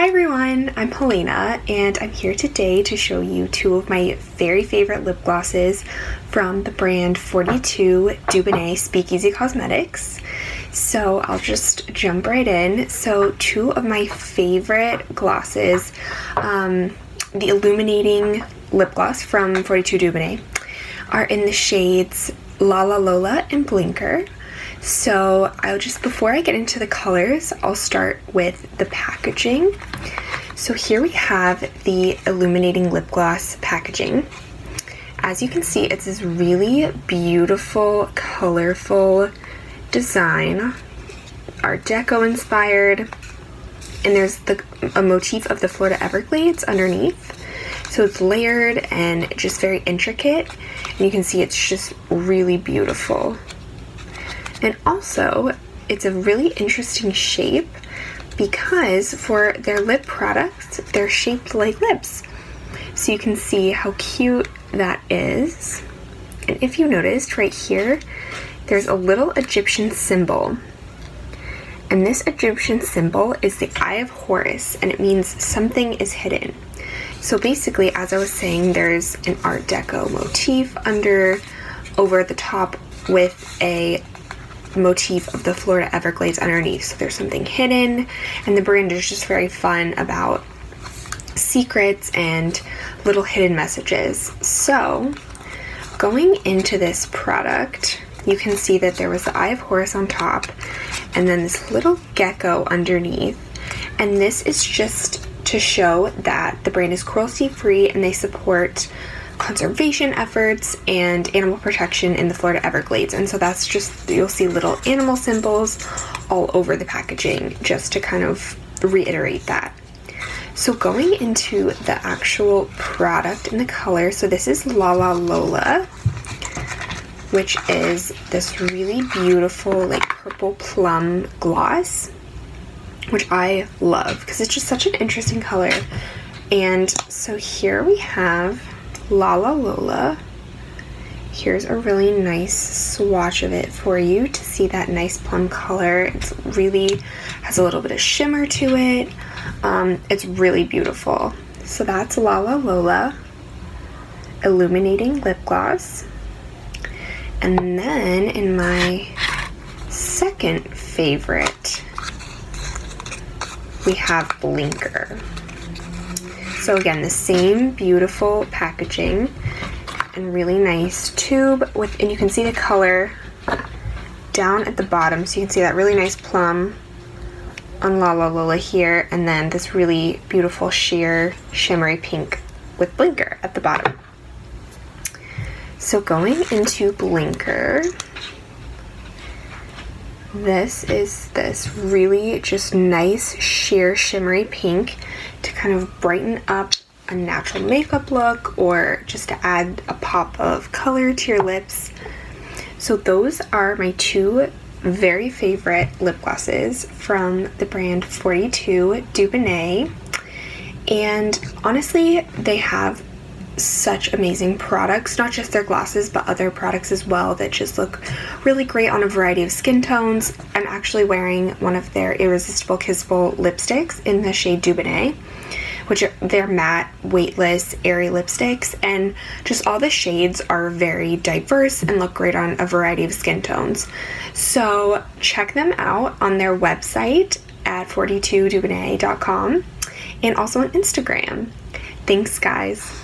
Hi everyone, I'm Helena and I'm here today to show you two of my very favorite lip glosses from the brand 42 Dubonnet Speakeasy Cosmetics. So I'll just jump right in. So two of my favorite glosses, the Illuminating Lip Gloss from 42 Dubonnet, are in the shades Lola and Blinker. So before I get into the colors, I'll start with the packaging. So here we have the Illuminating Lip Gloss packaging. As you can see, it's this really beautiful, colorful design, Art Deco inspired, and there's a motif of the Florida Everglades underneath. So it's layered and just very intricate, and you can see it's just really beautiful. And also, it's a really interesting shape because for their lip products, they're shaped like lips. So you can see how cute that is. And if you noticed right here, there's a little Egyptian symbol. And this Egyptian symbol is the Eye of Horus, and it means something is hidden. So basically, as I was saying, there's an Art Deco motif over the top with a motif of the Florida Everglades underneath. So there's something hidden, and the brand is just very fun about secrets and little hidden messages. So going into this product, you can see that there was the Eye of Horus on top and then this little gecko underneath, and this is just to show that the brand is cruelty free and they support conservation efforts and animal protection in the Florida Everglades. And so that's just, you'll see little animal symbols all over the packaging just to kind of reiterate that. So going into the actual product and the color, so this is Lola, which is this really beautiful like purple plum gloss, which I love because it's just such an interesting color. And so here we have Lola. Here's a really nice swatch of it for you to see that nice plum color. It's really has a little bit of shimmer to it. It's really beautiful. So that's Lola Illuminating Lip Gloss. And then in my second favorite, we have Blinker. So again, the same beautiful packaging and really nice tube and you can see the color down at the bottom. So you can see that really nice plum on Lola here, and then this really beautiful sheer shimmery pink with Blinker at the bottom. So going into Blinker, this is this really just nice sheer shimmery pink to kind of brighten up a natural makeup look or just to add a pop of color to your lips. So those are my two very favorite lip glosses from the brand 42 Dubonnet. And honestly, they have such amazing products, not just their glosses but other products as well that just look really great on a variety of skin tones. I'm actually wearing one of their Irresistible Kissable lipsticks in the shade Dubonnet, which they're matte, weightless, airy lipsticks, and just all the shades are very diverse and look great on a variety of skin tones. So check them out on their website at 42dubonnet.com and also on Instagram. Thanks guys.